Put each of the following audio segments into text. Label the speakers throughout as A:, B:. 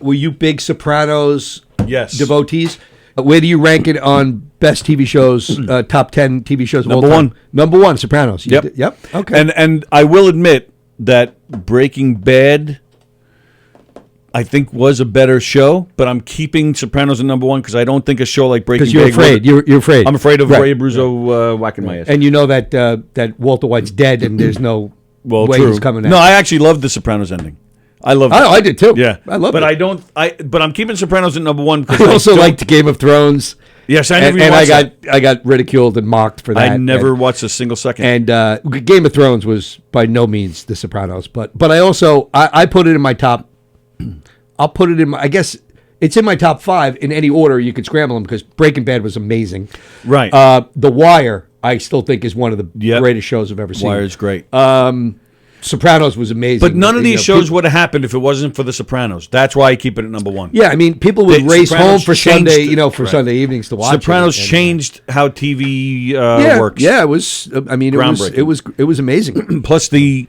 A: were you big Sopranos
B: Yes.
A: devotees? Where do you rank it on best TV shows, top 10 TV shows of all
B: Number
A: time?
B: one.
A: Number one, Sopranos.
B: Yep.
A: Yep. Okay.
B: And I will admit that Breaking Bad, I think, was a better show, but I'm keeping Sopranos at number one because I don't think a show like Breaking Bad.
A: Because you're afraid. You're afraid.
B: I'm afraid of
A: Right.
B: Ray Abruzzo whacking my ass.
A: And you know that Walter White's dead and there's no way
B: true.
A: he's coming out.
B: No, I actually loved the Sopranos ending. I loved it.
A: I did too.
B: Yeah,
A: I love it.
B: But I'm keeping Sopranos at number one.
A: I also liked Game of Thrones.
B: Yes, I
A: and
B: never watched that.
A: I got ridiculed and mocked for that.
B: I never watched a single second.
A: And Game of Thrones was by no means The Sopranos, but I also I put it in my top. I'll put it in my. I guess it's in my top 5 in any order you could scramble them because Breaking Bad was amazing.
B: Right.
A: The Wire I still think is one of the greatest shows I've ever seen.
B: Wire's great.
A: Sopranos was amazing.
B: But none of these shows would have happened if it wasn't for The Sopranos. That's why I keep it at number one.
A: Yeah, I mean, people would race home for Sunday, Sunday evenings to watch.
B: Sopranos changed how TV works.
A: Yeah, it was. I mean, it was amazing.
B: Plus the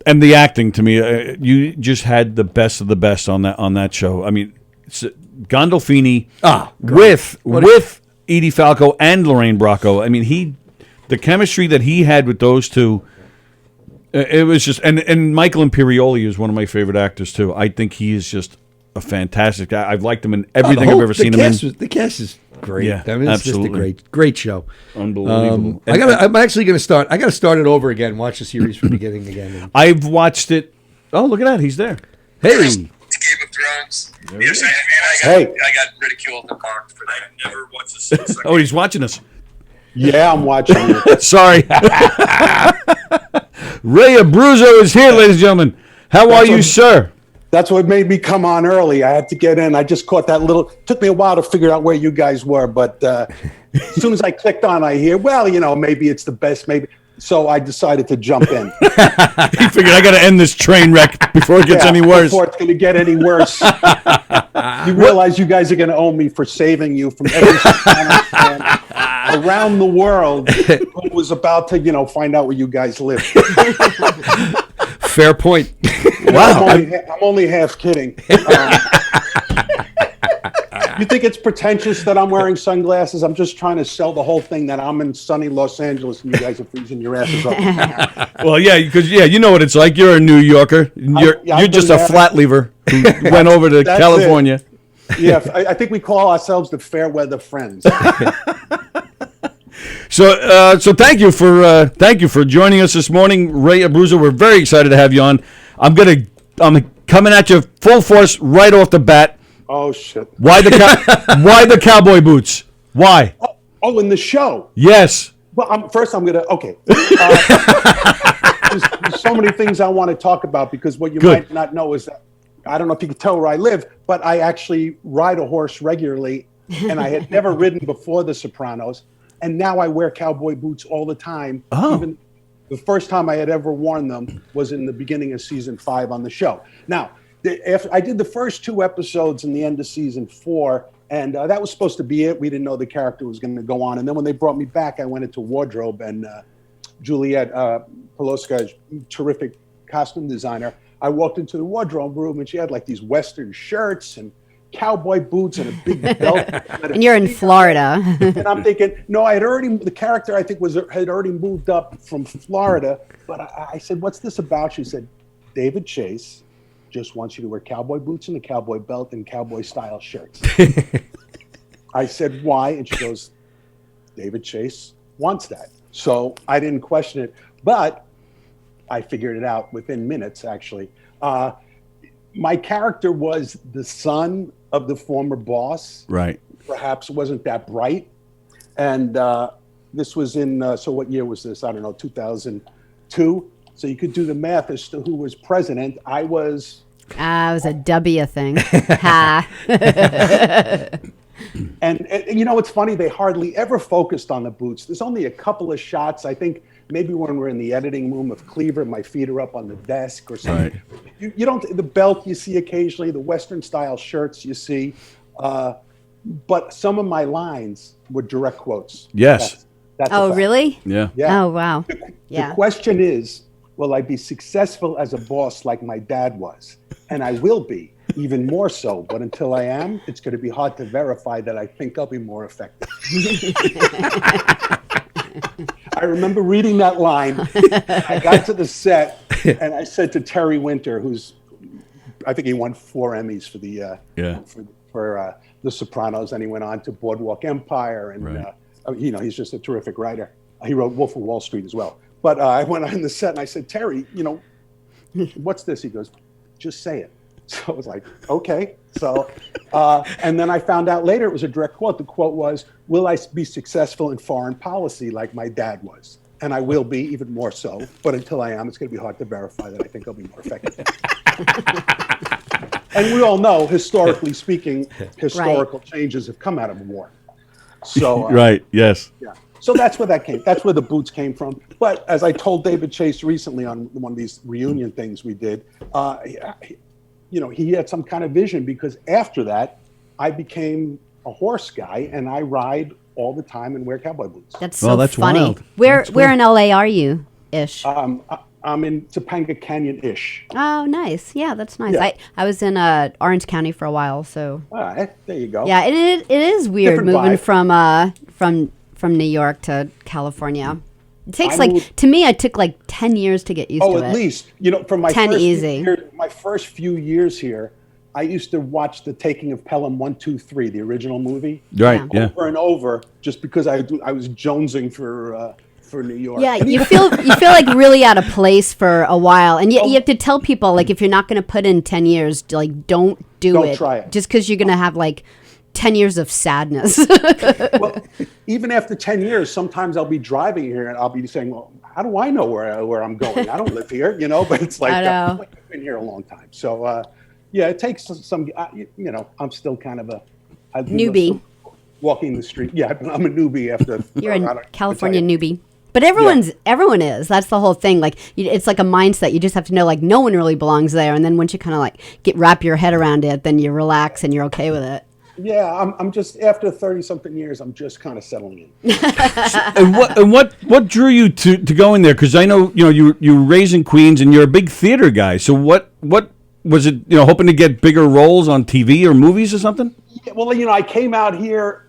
B: acting to me, you just had the best of the best on that show. I mean, Gandolfini with Edie Falco and Lorraine Bracco. I mean, the chemistry that he had with those two. It was just, and Michael Imperioli is one of my favorite actors too. I think he is just a fantastic guy. I've liked him in everything I've ever seen him in.
A: The cast is great.
B: Yeah,
A: I mean, it's
B: absolutely.
A: just a great show.
B: Unbelievable.
A: I'm actually going to start. I got to start it over again. Watch the series from the beginning again.
B: I've watched it. Oh, look at that! He's there.
A: Hey.
C: Game of Thrones. Yes, I got ridiculed and mocked for that. I never watched a single second.
B: Oh, he's watching us.
D: Yeah, I'm watching it.
B: Sorry. Ray Abruzzo is here, ladies and gentlemen. How are you, sir?
D: That's what made me come on early. I had to get in. I just caught that little. Took me a while to figure out where you guys were, but as soon as I clicked on, I hear, maybe it's the best, maybe. So I decided to jump in.
B: He figured I got to end this train wreck before it gets any worse.
D: Before it's going to get any worse. You realize you guys are going to owe me for saving you from every Sopranos fan around the world who was about to, find out where you guys live.
A: Fair point.
D: Wow. I'm only half kidding. You think it's pretentious that I'm wearing sunglasses? I'm just trying to sell the whole thing that I'm in sunny Los Angeles and you guys are freezing your asses off.
B: Well, yeah, because you know what it's like. You're a New Yorker. You're just a flat leaver who went over to California.
D: Yeah, I think we call ourselves the fair weather friends.
B: So thank you for joining us this morning, Ray Abruzzo. We're very excited to have you on. I'm coming at you full force right off the bat.
D: Oh shit!
B: Why the Cowboy Boots? Why?
D: Oh, in the show.
B: Yes.
D: Well, first I'm gonna. Okay. There's so many things I want to talk about because what you might not know is that I don't know if you can tell where I live, but I actually ride a horse regularly, and I had never ridden before The Sopranos, and now I wear cowboy boots all the time.
B: Oh.
D: Even the first time I had ever worn them was in the beginning of season 5 on the show. Now. After I did the first 2 episodes in the end of season 4, and that was supposed to be it. We didn't know the character was going to go on. And then when they brought me back, I went into wardrobe, and Juliette Poloska, terrific costume designer, I walked into the wardrobe room, and she had like these Western shirts and cowboy boots and a big belt.
E: And you're in Florida.
D: And I'm thinking, no, the character I think had already moved up from Florida. But I said, what's this about? She said, David Chase just wants you to wear cowboy boots and a cowboy belt and cowboy style shirts. I said, why? And she goes, David Chase wants that. So I didn't question it, but I figured it out within minutes, actually. My character was the son of the former boss.
B: Right.
D: Perhaps wasn't that bright. And this was in, so what year was this? I don't know, 2002. So you could do the math as to who was president. It was
E: a W thing. Ha.
D: and it's funny, they hardly ever focused on the boots. There's only a couple of shots, I think, maybe when we're in the editing room of Cleaver, my feet are up on the desk or something. Right. You don't, the belt you see occasionally, the Western style shirts you see, but some of my lines were direct quotes.
B: Yes.
D: That's
E: really?
B: Yeah.
E: Oh, wow.
D: The question is, will I be successful as a boss like my dad was? And I will be, even more so. But until I am, it's going to be hard to verify that I think I'll be more effective. I remember reading that line. I got to the set, and I said to Terry Winter, I think he won 4 Emmys for for The Sopranos, and he went on to Boardwalk Empire, and he's just a terrific writer. He wrote Wolf of Wall Street as well. But I went on the set and I said, Terry, what's this? He goes, just say it. So I was like, okay. So, and then I found out later it was a direct quote. The quote was, will I be successful in foreign policy like my dad was? And I will be, even more so. But until I am, it's going to be hard to verify that I think I'll be more effective. And we all know, historically speaking, historical changes have come out of war. So
B: right, yes.
D: Yeah. So that's where that came. That's where the boots came from. But as I told David Chase recently on one of these reunion things we did, he had some kind of vision, because after that, I became a horse guy and I ride all the time and wear cowboy boots.
E: That's so funny.
B: Wild.
E: Where in LA are you, ish?
D: I'm in Topanga Canyon-ish.
E: Oh, nice. Yeah, that's nice.
D: Yeah.
E: I was in Orange County for a while, so.
D: All right, there you go.
E: Yeah, it is weird
D: Different
E: moving
D: vibe.
E: from New York to California. It takes to me, it took like 10 years to get used to it.
D: Oh, at least. From my
E: 10
D: first
E: easy.
D: My first few years here, I used to watch The Taking of Pelham 1, 2, 3, the original movie.
B: Right, yeah.
D: Over and over, just because I was jonesing for New York.
E: Yeah, you feel like really out of place for a while, and you have to tell people, like, if you're not going to put in 10 years, like, don't
D: try it.
E: just because you're going to have like 10 years of sadness.
D: Well, even after 10 years, sometimes I'll be driving here and I'll be saying, well, how do I know where I'm going? I don't live here, but it's like, I've been here a long time. So, it takes some, I'm still kind of a
E: newbie.
D: Walking the street. Yeah, I'm a newbie after.
E: You're a California newbie. But everyone is. That's the whole thing. Like, it's like a mindset. You just have to know, like, no one really belongs there. And then once you kind of like wrap your head around it, then you relax and you're okay with it.
D: Yeah, I'm just, after 30-something years, I'm just kind of settling in.
B: And what drew you to going there? Because I know you were raised in Queens and you're a big theater guy. So what was it? Hoping to get bigger roles on TV or movies or something?
D: Yeah, well, I came out here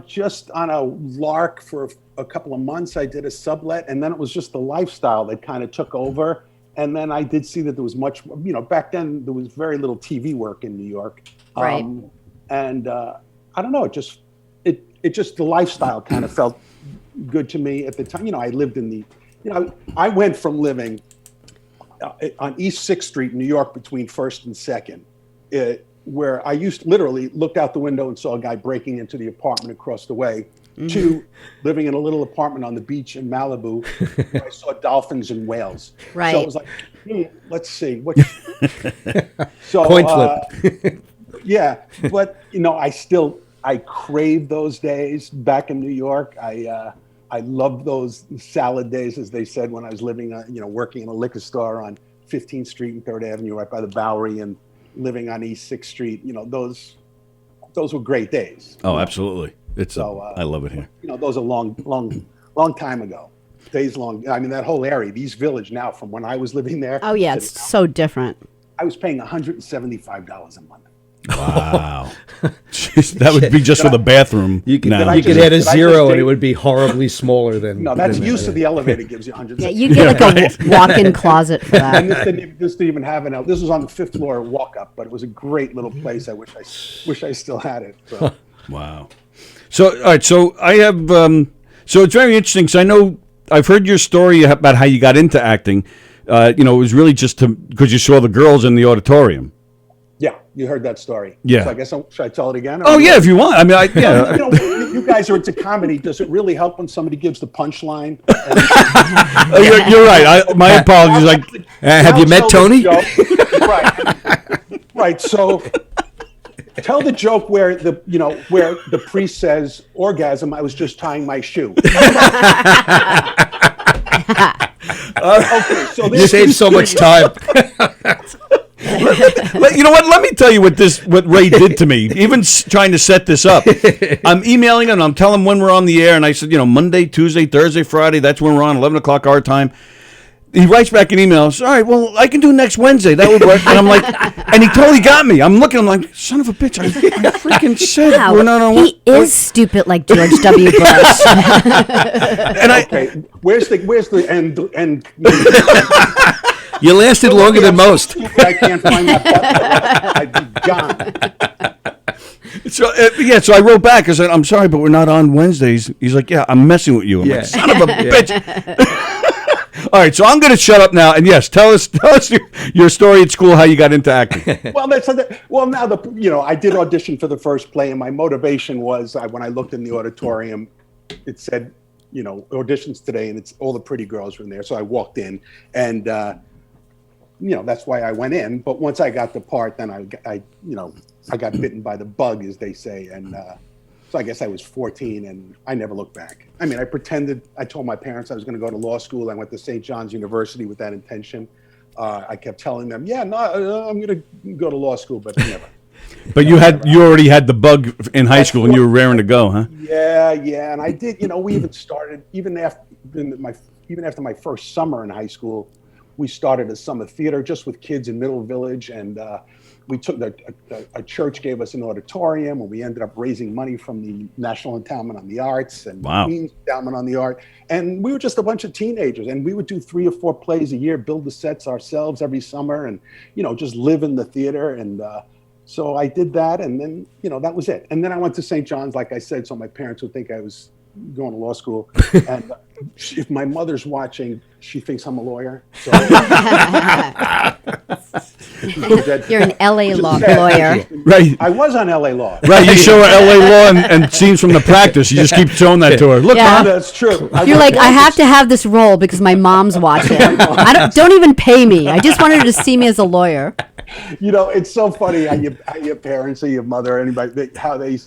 D: just on a lark for a couple of months. I did a sublet, and then it was just the lifestyle that kind of took over. And then I did see that there was much, back then there was very little TV work in New York.
E: Right.
D: And I don't know, it just the lifestyle kind of felt good to me at the time. I lived in I went from living on East 6th Street, New York, between 1st and 2nd, where I used to literally looked out the window and saw a guy breaking into the apartment across the way, to living in a little apartment on the beach in Malibu, where I saw dolphins and whales.
E: Right.
D: So it was like, let's see. So,
A: coin flip.
D: Yeah, but I crave those days back in New York. I love those salad days, as they said, when I was living, working in a liquor store on 15th Street and 3rd Avenue, right by the Bowery, and living on East 6th Street. Those were great days.
B: Oh, absolutely. I love it here.
D: Those are long time ago. Days long. I mean, that whole area, East Village now, from when I was living there.
E: Oh yeah, it's so different.
D: I was paying $175 a month.
B: Wow. Jeez, that would be just for the bathroom.
A: You could
B: now.
A: add a zero and it would be horribly smaller than.
D: No, that's use of the elevator gives you 100.
E: Yeah, you get like a walk-in closet for that.
D: And this didn't even have this was on the 5th floor walk-up, but it was a great little place. I wish I still had it. So.
B: Wow. So, all right. So I have. So it's very interesting. So I know I've heard your story about how you got into acting. It was really just because you saw the girls in the auditorium.
D: Yeah, you heard that story.
B: Yeah.
D: So I guess should I tell it again?
B: Oh yeah, if you want. I mean, yeah.
D: You guys are into comedy. Does it really help when somebody gives the punchline?
B: You're right. My apologies.
A: Have you met Tony?
D: Right. So tell the joke where the priest says orgasm. I was just tying my shoe. Okay, so
A: you saved so much time.
B: You know what? Let me tell you what Ray did to me. Even trying to set this up, I'm emailing him and I'm telling him when we're on the air, and I said, Monday, Tuesday, Thursday, Friday. That's when we're on 11 o'clock our time. he writes back an email. All right, well, I can do next Wednesday. That would work. And I'm like, and he totally got me. I'm looking. I'm like, son of a bitch. I freaking said
E: Wow,
B: we're not on.
E: he is stupid like George W. Bush.
B: And
D: Okay, where's the end?
A: You lasted longer than most.
D: I can't find that button. I'd be gone.
B: So I wrote back. I said, I'm sorry, but we're not on Wednesdays. He's like, yeah, I'm messing with you. I'm like, son of a bitch. All right, so I'm going to shut up now. And yes, tell us your story at school, how you got into acting.
D: Well, now I did audition for the first play, and my motivation was when I looked in the auditorium, it said, auditions today, and it's all the pretty girls were in there. So I walked in, and that's why I went in. But once I got the part, then I got bitten by the bug, as they say, and so I guess I was 14, and I never looked back. I mean, I told my parents I was going to go to law school. I went to St. John's University with that intention. I kept telling them, I'm going to go to law school, but never.
B: But you already had the bug in high school, and you were raring to go, huh?
D: Yeah, and I did. We even started even after my first summer in high school. We started a summer theater just with kids in Middle Village, and we took a church gave us an auditorium, and we ended up raising money from the National Endowment on the Arts and the Queen's Endowment on the Art. And we were just a bunch of teenagers, and we would do 3 or 4 plays a year, build the sets ourselves every summer, and just live in the theater. And so I did that, and then that was it. And then I went to St. John's, like I said, so my parents would think I was going to law school. And if my mother's watching, she thinks I'm a lawyer. So
E: You're an LA lawyer.
B: Right.
D: I was on LA Law.
B: Right. You show her LA Law and scenes from the practice. You just keep showing that to her. Look, Mom.
D: That's true.
E: You're like, I have to have this role because my mom's watching. Don't even pay me. I just wanted her to see me as a lawyer.
D: It's so funny how your parents or your mother or anybody, how they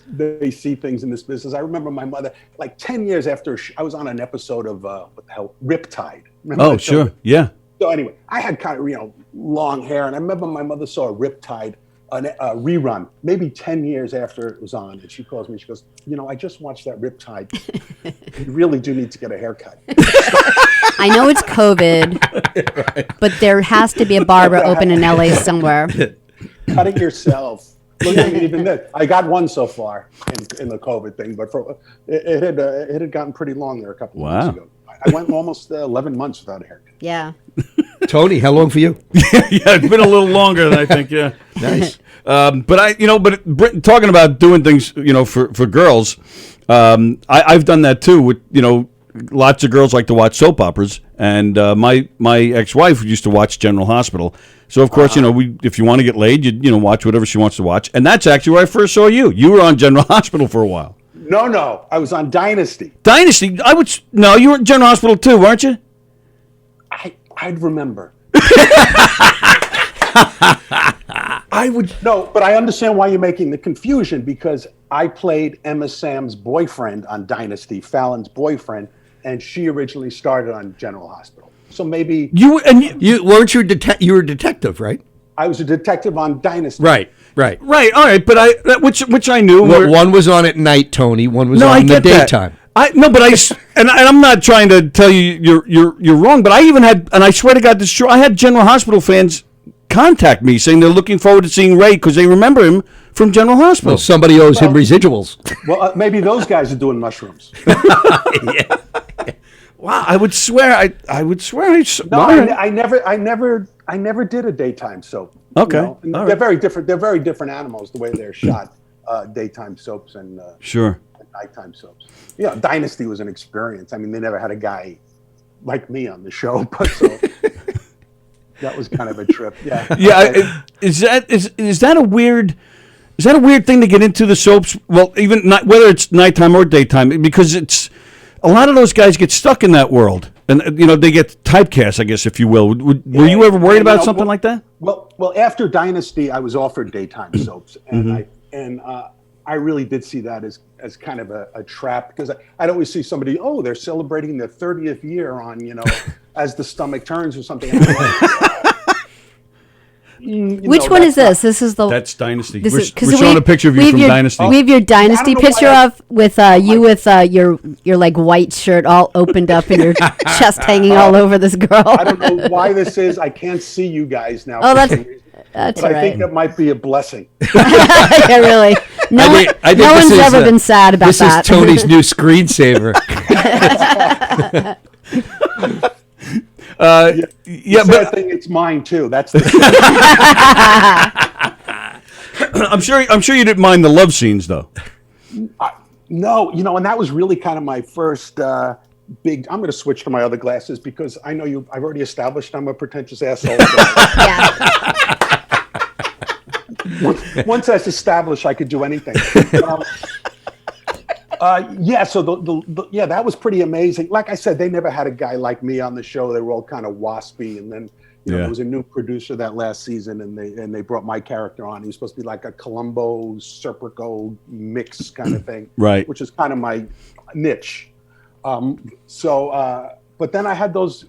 D: see things in this business. I remember my mother, like 10 years after I was on an episode of what the hell, Riptide. Remember
B: Oh, sure. Yeah.
D: So anyway, I had kind of, long hair, and I remember my mother saw a Riptide, a rerun, maybe 10 years after it was on, and she calls me, she goes, I just watched that Riptide. You really do need to get a haircut.
E: I know it's COVID, but there has to be a barber open in LA somewhere.
D: Cut it yourself. Look at me, even this. I got one so far in the COVID thing, but it had gotten pretty long there a couple of months ago. I went almost 11 months without a haircut.
E: Yeah.
A: Tony, how long for you?
B: Yeah, it's been a little longer than I think. Yeah.
A: Nice.
B: But talking about doing things, for girls, I've done that too. With lots of girls like to watch soap operas, and my ex-wife used to watch General Hospital. So of course, if you want to get laid, you watch whatever she wants to watch, and that's actually where I first saw you. You were on General Hospital for a while.
D: No, I was on Dynasty.
B: Dynasty? You were in General Hospital too, weren't you?
D: I'd remember.
B: No,
D: but I understand why you're making the confusion, because I played Emma Sam's boyfriend on Dynasty, Fallon's boyfriend, and she originally started on General Hospital. So maybe
A: you weren't you a detective, right?
D: I was a detective on Dynasty.
A: Right.
B: All right, but which I knew.
A: Well, one was on at night, Tony. One was on in the daytime.
B: I'm not trying to tell you you're wrong, but I even had, and I swear to God, this is true. I had General Hospital fans contact me saying they're looking forward to seeing Ray because they remember him from General Hospital.
A: Well, somebody owes him residuals.
D: Well, maybe those guys are doing mushrooms.
B: Yeah. Wow, I would swear.
D: I never did a daytime soap.
B: Okay,
D: They're very different. They're very different animals the way they're shot. Daytime soaps and
B: sure.
D: Nighttime soaps. Dynasty was an experience. I mean, they never had a guy like me on the show, but so that was kind of a trip. Yeah.
B: Yeah. Is that a weird thing to get into the soaps? Well, even whether it's nighttime or daytime, because it's a lot of those guys get stuck in that world, and they get typecast, I guess, if you will. Were you ever worried about something like that?
D: Well, after Dynasty, I was offered daytime soaps, and I really did see that as kind of a trap, because I'd always see somebody, they're celebrating their 30th year on, As the Stomach Turns or something.
E: Which one is this? This is the.
B: That's Dynasty.
E: This
B: We're,
E: is, 'cause
B: we're showing a picture of you from
E: your,
B: Dynasty.
E: We have your Dynasty
D: I don't know
E: picture
D: why
E: of with you with your like white shirt all opened up and your chest hanging all over this girl.
D: I don't know why this is. I can't see you guys now.
E: Oh,
D: for some reason.
E: that's
D: But
E: right.
D: I think that might be a blessing.
E: Yeah, really. No,
A: I think
E: no
A: this
E: one's
A: is,
E: ever been sad about
A: This
E: that.
A: is Tony's new screensaver.
B: Yeah,
D: The sad
B: but
D: thing, it's mine too. That's the
B: I'm sure you didn't mind the love scenes though.
D: No, and that was really kind of my first big. I'm going to switch to my other glasses because I know you. I've already established I'm a pretentious asshole. So
E: Yeah.
D: once that's established, I could do anything. Yeah, so that was pretty amazing. Like I said, they never had a guy like me on the show. They were all kind of waspy, and then there was a new producer that last season, and they brought my character on. He was supposed to be like a Columbo Serpico mix kind of thing,
B: Right.
D: Which is kind of my niche. But then I had those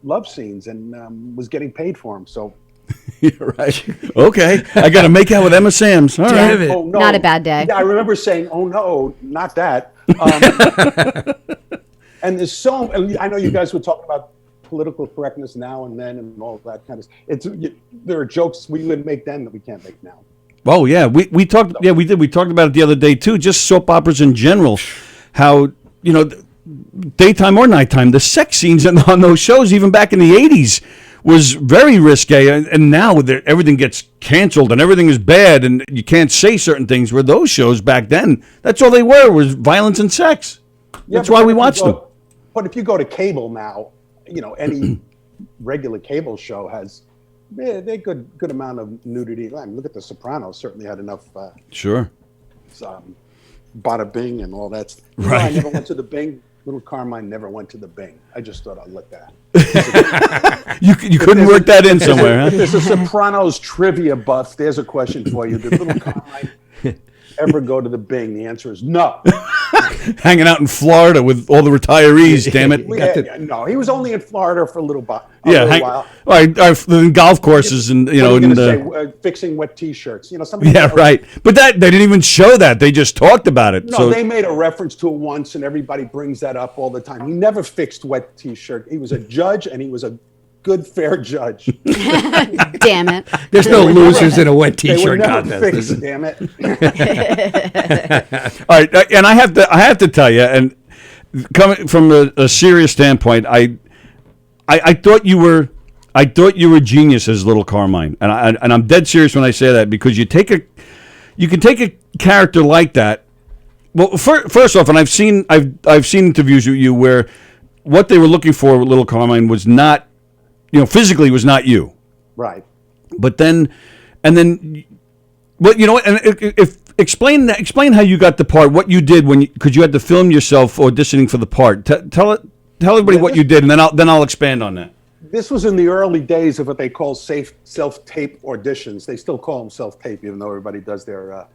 D: love scenes and was getting paid for them. So.
B: You're right. Okay, I got to make out with Emma Samms. All
A: Damn
B: right.
A: it.
D: Oh, no.
E: Not a bad day.
D: Yeah, I remember saying, "Oh no, not that." And there's I know you guys were talking about political correctness now and then and all that kind of. There are jokes we would make then that we can't make now.
B: Oh yeah, we talked. Yeah, we did. We talked about it the other day too. Just soap operas in general. How daytime or nighttime, the sex scenes on those shows, even back in the '80s, was very risque, and now everything gets canceled and everything is bad, and you can't say certain things. Where those shows back then, that's all they were was violence and sex.
D: Yeah,
B: That's
D: but
B: why
D: then
B: we
D: if you
B: watched them.
D: But if you go to cable now, any regular cable show has they good amount of nudity. I mean, look at The Sopranos. Certainly had enough.
B: Sure.
D: Bada Bing and all that.
B: Right.
D: I never went to the Bing. Little Carmine never went to the Bing. I just thought I'd look that.
B: You couldn't work that in somewhere,
D: If
B: huh?
D: there's a Sopranos trivia buff, there's a question for you. Did Little Carmine ever go to the Bing? The answer is no.
B: Hanging out in Florida with all the retirees. Damn it.
D: No, he was only in Florida for a little while.
B: All right, in golf courses and
D: What are you gonna say? Fixing wet T-shirts. Somebody.
B: Yeah, right. But they didn't even show that. They just talked about it.
D: No,
B: So
D: they made a reference to it once, and everybody brings that up all the time. He never fixed wet T-shirt. He was a judge, and he was a good, fair judge.
E: Damn it.
A: There's no losers in a wet
D: They were
A: T-shirt
D: never
A: contest.
D: fixed. Damn it.
B: all right, and I have to tell you, and coming from a serious standpoint, I thought you were a genius as Little Carmine, and I'm dead serious when I say that, because you can take a character like that. Well, first off, and I've seen interviews with you where what they were looking for with Little Carmine was not, physically was not you.
D: Right.
B: But then, and if explain how you got the part, what you did because you had to film yourself auditioning for the part. Tell everybody what you did, and then I'll expand on that.
D: This was in the early days of what they call self-tape auditions. They still call them self-tape, even though everybody does their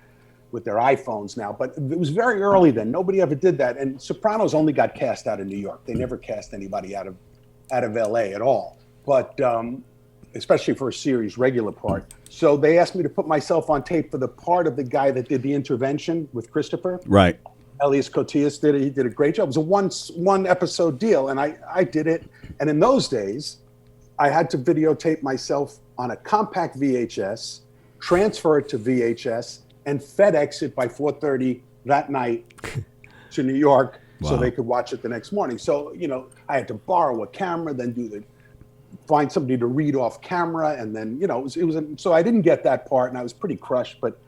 D: with their iPhones now. But it was very early then. Nobody ever did that. And Sopranos only got cast out of New York. They never cast anybody out of L.A. at all. But especially for a series regular part. So they asked me to put myself on tape for the part of the guy that did the intervention with Christopher.
B: Right.
D: Elias Cotillas did it. He did a great job. It was a one episode deal, and I did it. And in those days, I had to videotape myself on a compact VHS, transfer it to VHS, and FedEx it by 4:30 that night to New York so they could watch it the next morning. So, I had to borrow a camera, then find somebody to read off camera, and then, so I didn't get that part, and I was pretty crushed, but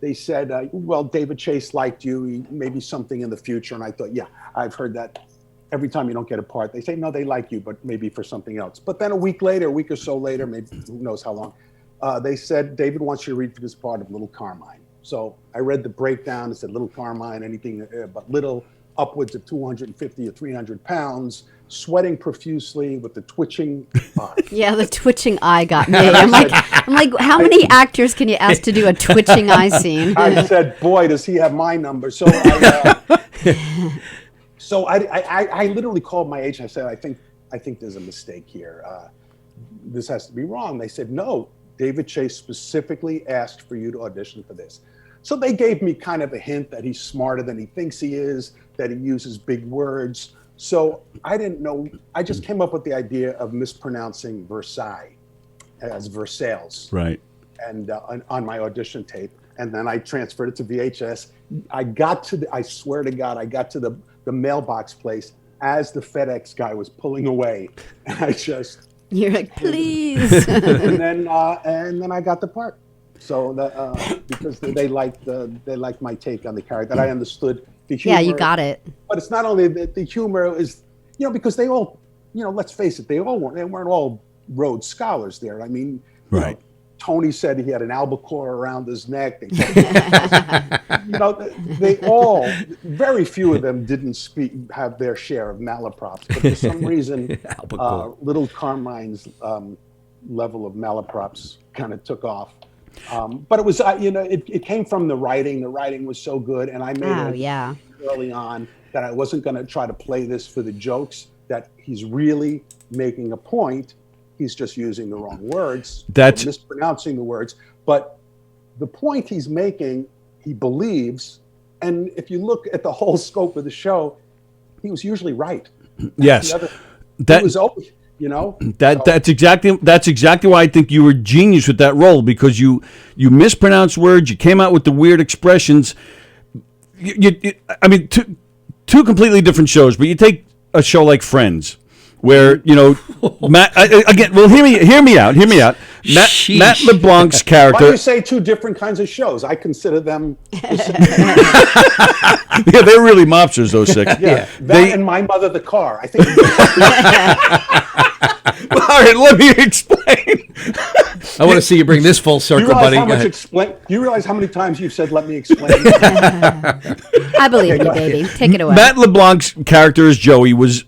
D: they said, well, David Chase liked you, maybe something in the future. And I thought, yeah, I've heard that every time you don't get a part. They say, no, they like you, but maybe for something else. But then a week or so later, maybe who knows how long, they said, David wants you to read for this part of Little Carmine. So I read the breakdown. It said Little Carmine, anything but little, upwards of 250 or 300 pounds, sweating profusely with the twitching eye.
E: Yeah, the twitching eye got me. I'm like, how many actors can you ask to do a twitching eye scene?
D: I said, boy, does he have my number. So I literally called my agent. I said, I think there's a mistake here. This has to be wrong. They said, no, David Chase specifically asked for you to audition for this. So they gave me kind of a hint that he's smarter than he thinks he is, that he uses big words. So I didn't know. I just came up with the idea of mispronouncing Versailles as Versailles.
B: Right.
D: And on my audition tape. And then I transferred it to VHS. I swear to God, I got to the mailbox place as the FedEx guy was pulling away. And I just...
E: You're like, please.
D: and then I got the part. So because they liked my take on the character, that I understood the humor.
E: Yeah, you got it.
D: But it's not only the humor is, because they all, let's face it, they weren't all Rhodes Scholars there. I mean,
B: right.
D: Tony said he had an albacore around his neck. They all, very few of them didn't have their share of malaprops. But for some reason, little Carmine's level of malaprops kind of took off. But it was, it came from the writing. The writing was so good. And I made it early on that I wasn't going to try to play this for the jokes, that he's really making a point. He's just using the wrong words, mispronouncing the words. But the point he's making, he believes. And if you look at the whole scope of the show, he was usually right.
B: Yes.
D: He was always,
B: That's exactly why I think you were genius with that role, because you mispronounced words, you came out with the weird expressions. I mean, two completely different shows, but you take a show like Friends, where Matt again. Well, hear me out. Matt LeBlanc's character.
D: Why do you say two different kinds of shows? I consider them.
B: Yeah, they're really mobsters, those six.
D: Yeah, and My Mother the Car. I think.
B: Well, all right, let me explain.
A: I want to see you bring this full circle, buddy.
D: Do you realize how many times you've said, "Let me explain"?
E: I believe you, baby. Take it away.
B: Matt LeBlanc's character as Joey was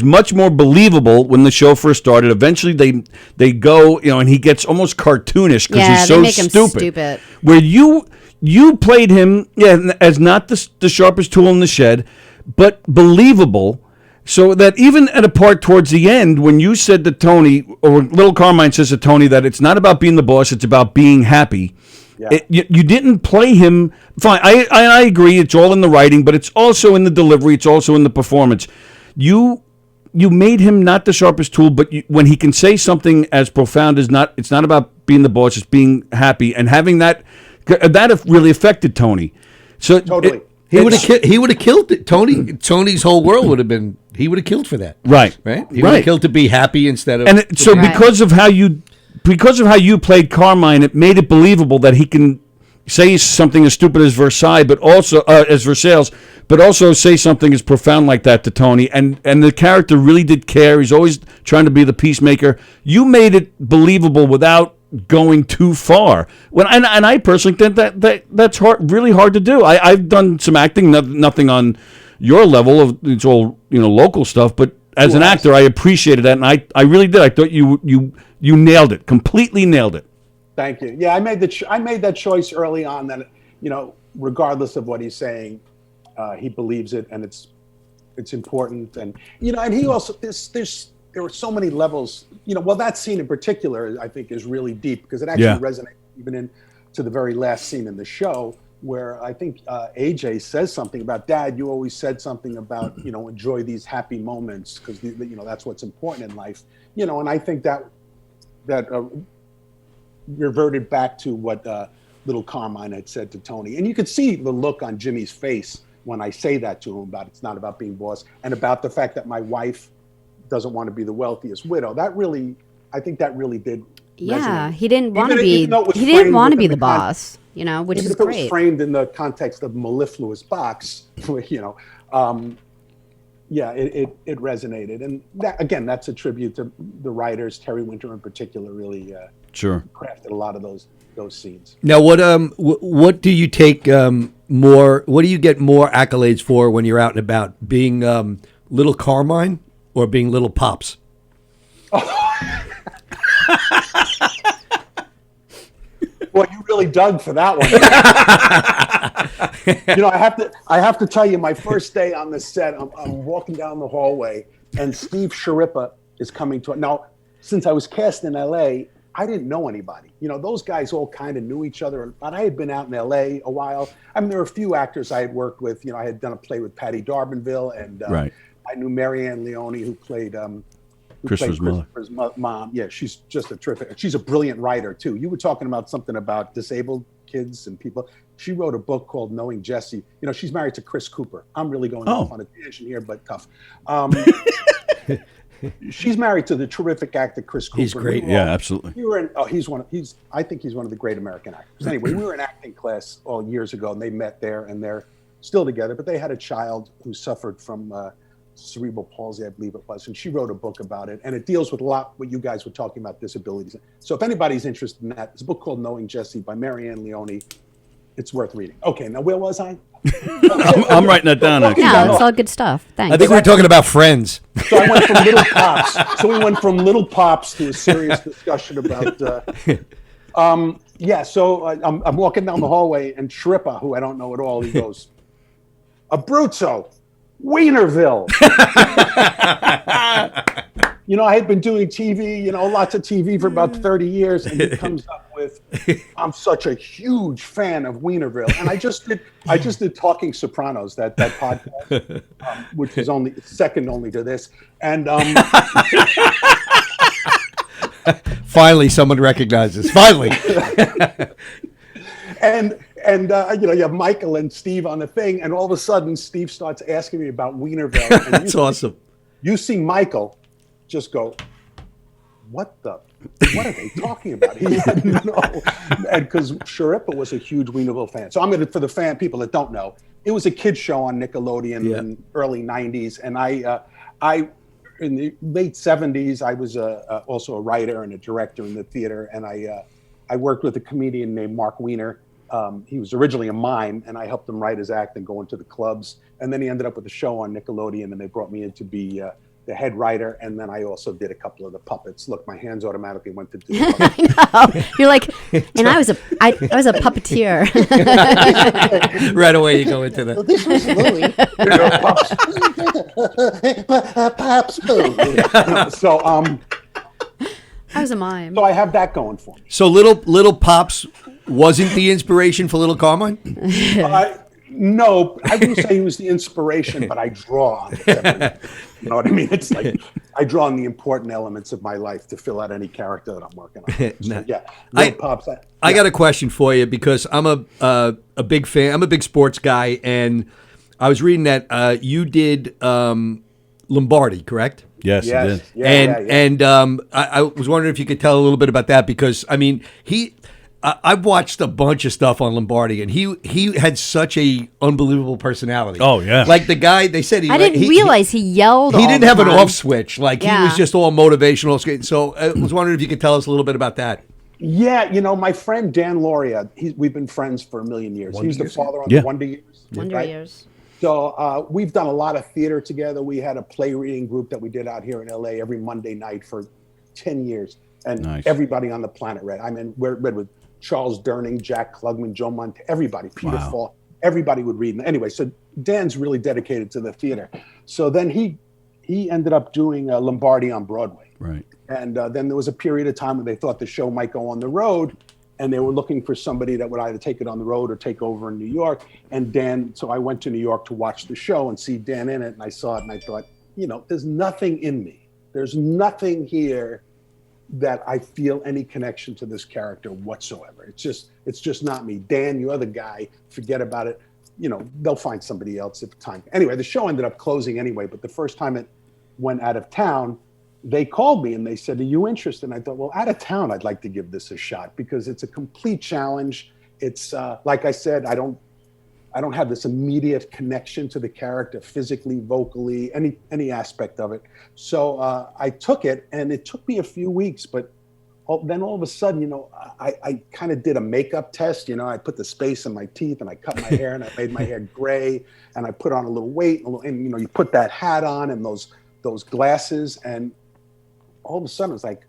B: much more believable when the show first started. Eventually, they go, and he gets almost cartoonish because he's so
E: they make him
B: stupid. Where you played him, as not the sharpest tool in the shed, but believable. So that even at a part towards the end, when you said to Tony, or little Carmine says to Tony, that it's not about being the boss, it's about being happy. Yeah. You didn't play him. Fine, I agree. It's all in the writing, but it's also in the delivery. It's also in the performance. You made him not the sharpest tool, but when he can say something as profound as it's not about being the boss, it's being happy, and having that really affected Tony. So
D: totally.
A: He would have killed it. Tony's whole world would have been. He would have killed for that.
B: Right.
A: He would have killed to be happy instead of.
B: And because of how you played Carmine, it made it believable that he can say something as stupid as Versailles, but also as Versailles, but also say something as profound like that to Tony. And the character really did care. He's always trying to be the peacemaker. You made it believable without going too far. And I personally think that's really hard to do. I've done some acting, nothing on your level. It's all local stuff, but as an actor, I appreciated that, and I really did. I thought you nailed it, completely nailed it.
D: Thank you. Yeah, I made that choice early on that regardless of what he's saying, he believes it, and it's important, and and he also there were so many levels. That scene in particular, I think, is really deep because it actually resonates even into the very last scene in the show, where I think AJ says something about, "Dad, you always said something about enjoy these happy moments because that's what's important in life." And I think that reverted back to what little Carmine had said to Tony, and you could see the look on Jimmy's face when I say that to him about it's not about being boss, and about the fact that my wife doesn't want to be the wealthiest widow. I think that really did.
E: Yeah,
D: resonate.
E: he didn't want to be. He didn't want to be the boss. Which is
D: great. If it was framed in the context of mellifluous box, it resonated, and that's a tribute to the writers. Terry Winter in particular really crafted a lot of those scenes.
A: Now, what do you take more? What do you get more accolades for when you're out and about? Being little Carmine or being little Pops?
D: Well, you really dug for that one. I have to tell you, my first day on the set, I'm walking down the hallway, and Steve Sharippa is coming to. Now, since I was cast in L.A., I didn't know anybody. Those guys all kind of knew each other, but I had been out in LA a while. I mean, there were a few actors I had worked with. I had done a play with Patty Darbanville, and
B: Right.
D: I knew Marianne Leone, who played
B: Christopher's mother.
D: Mom. Yeah, she's just a terrific. She's a brilliant writer too. You were talking about something about disabled kids and people. She wrote a book called Knowing Jesse. She's married to Chris Cooper. I'm really going off on a tangent here, but tough. She's married to the terrific actor Chris Cooper.
A: He's great.
B: Yeah, absolutely.
D: I think he's one of the great American actors. Anyway, we were in acting class all years ago, and they met there, and they're still together. But they had a child who suffered from cerebral palsy, I believe it was, and she wrote a book about it, and it deals with a lot what you guys were talking about, disabilities. So if anybody's interested in that, it's a book called Knowing Jesse by Marianne Leone. It's worth reading. Okay, now where was I?
B: I'm writing that down. Actually.
E: Yeah, it's all good stuff. Thanks.
A: I think we were talking about Friends.
D: So I went from Little Pops. So we went from Little Pops to a serious discussion about. So I'm walking down the hallway, and Shrippa, who I don't know at all, he goes, "Abruzzo, Wienerville." I had been doing TV, lots of TV for about 30 years, and he comes up with, "I'm such a huge fan of Wienerville," and I just did Talking Sopranos, that podcast, which is only second only to this, and
A: Finally, someone recognizes. Finally.
D: And you have Michael and Steve on the thing, and all of a sudden Steve starts asking me about Wienerville. And
A: That's awesome.
D: You see Michael just go, what are they talking about? He didn't know. And because Sharippa was a huge Wienerville fan. So for the people that don't know, it was a kid's show on Nickelodeon in the early 90s. And I in the late 70s, I was also a writer and a director in the theater. And I worked with a comedian named Mark Wiener. He was originally a mime, and I helped him write his act and go into the clubs. And then he ended up with a show on Nickelodeon, and they brought me in to be the head writer. And then I also did a couple of the puppets. Look, my hands automatically went to do
E: I know. You're like, and I was a puppeteer.
A: Right away, you go into the.
D: This was Louis. Pops. So
E: I was a mime.
D: So I have that going for me.
A: So little Pops wasn't the inspiration for Little Carmine?
D: No, I wouldn't say he was the inspiration, but I draw on it. You know what I mean? It's like I draw on the important elements of my life to fill out any character that I'm working on. So, yeah, Little Pops.
A: I got a question for you because I'm a big fan. I'm a big sports guy, and I was reading that you did Lombardi, correct?
B: Yes, you did.
D: Yeah,
A: I was wondering if you could tell a little bit about that because I mean I've watched a bunch of stuff on Lombardi, and he had such a unbelievable personality.
B: Oh yeah,
A: like the guy they said
E: I didn't realize he yelled.
A: He didn't have an
E: time.
A: off switch. Like he was just all motivational. So I was wondering if you could tell us a little bit about that.
D: Yeah, my friend Dan Lauria, we've been friends for a million years. He was the father on the Wonder Years.
E: Wonder Years.
D: So we've done a lot of theater together. We had a play reading group that we did out here in LA every Monday night for 10 years. And everybody on the planet read. I mean, we read with Charles Durning, Jack Klugman, Joe Monte, everybody, Peter Falk, everybody would read. Anyway, so Dan's really dedicated to the theater. So then he ended up doing Lombardi on Broadway.
B: Right.
D: And then there was a period of time when they thought the show might go on the road, and they were looking for somebody that would either take it on the road or take over in New York. And Dan, so I went to New York to watch the show and see Dan in it, and I saw it, and I thought, there's nothing in me. There's nothing here that I feel any connection to this character whatsoever. It's just not me. Dan, you're the guy. Forget about it. They'll find somebody else at the time. Anyway, the show ended up closing anyway, but the first time it went out of town, they called me and they said, "Are you interested?" And I thought, well, out of town, I'd like to give this a shot because it's a complete challenge. It's like I said, I don't have this immediate connection to the character physically, vocally, any aspect of it. So I took it, and it took me a few weeks, but then all of a sudden, I kind of did a makeup test. I put the space in my teeth, and I cut my hair, and I made my hair gray, and I put on a little weight, and you put that hat on and those glasses, and all of a sudden it's like,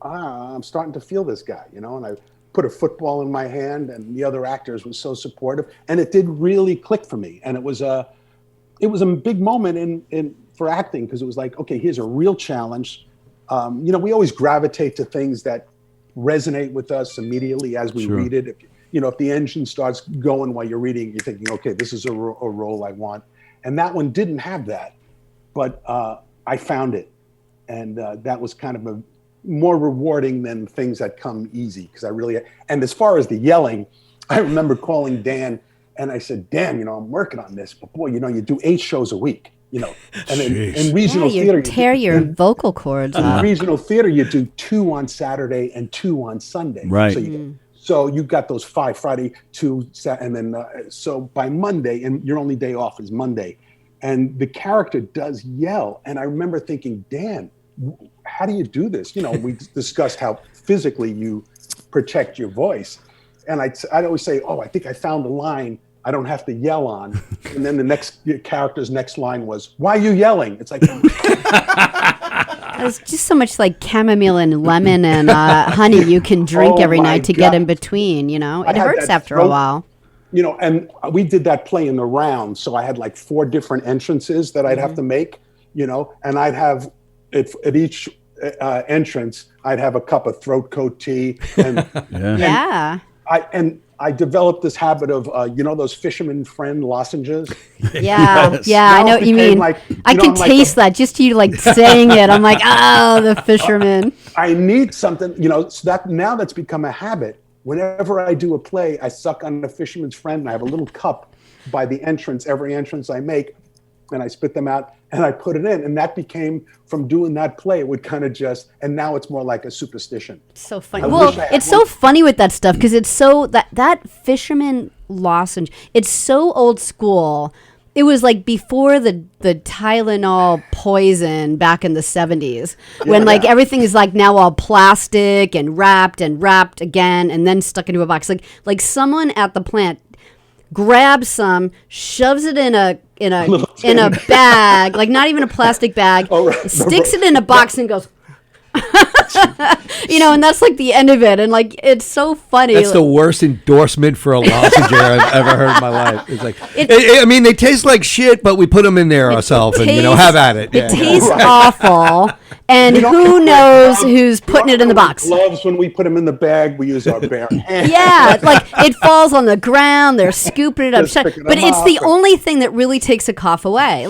D: I'm starting to feel this guy, and I put a football in my hand, and the other actors were so supportive, and it did really click for me. And it was a big moment for acting, because it was like, okay, here's a real challenge. We always gravitate to things that resonate with us immediately as we read it. If the engine starts going while you're reading, you're thinking, okay, this is a role I want. And that one didn't have that, but I found it. And that was kind of more rewarding than things that come easy, because and as far as the yelling, I remember calling Dan and I said, Dan, I'm working on this, but boy, you do 8 shows a week, and in regional theater,
E: you tear your vocal cords up.
D: In regional theater, you do 2 on Saturday and 2 on Sunday.
B: Right.
D: So you got those 5, Friday, 2, and then, so by Monday, and your only day off is Monday, and the character does yell. And I remember thinking, Dan, how do you do this? We discussed how physically you protect your voice. And I'd always say, I think I found a line I don't have to yell on. And then the character's next line was, why are you yelling? It's like...
E: It's just so much like chamomile and lemon and honey you can drink every night to get in between, It hurts after a while.
D: And we did that play in the round. So I had like 4 different entrances that I'd have to make, and I'd have at each entrance, I'd have a cup of throat coat tea. And, I developed this habit of, those fisherman friend lozenges.
E: Yeah, I know what you mean. I can taste that just you saying it. I'm like, oh, the fisherman.
D: I need something, so that's become a habit. Whenever I do a play, I suck on the fisherman's friend, and I have a little cup by the entrance, every entrance I make, and I spit them out and I put it in. And that became, from doing that play, it would kind of and now it's more like a superstition.
E: It's so funny. It's so funny with that stuff, because it's so, that fisherman lozenge, it's so old school. It was like before the Tylenol poison back in the 70s, when everything is now all plastic and wrapped again and then stuck into a box. Like someone at the plant grabs some, shoves it in a bag, not even a plastic bag, sticks it in a box and goes, and that's the end of it. And it's so funny.
A: That's the worst endorsement for a lozenge I've ever heard in my life. It's they taste like shit, but we put them in there ourselves and have at it.
E: It tastes awful. And who knows who's putting it in the box?
D: Gloves, when we put them in the bag, we use our bare hands.
E: Yeah, it falls on the ground. They're scooping it up. But it's the only thing that really takes a cough away.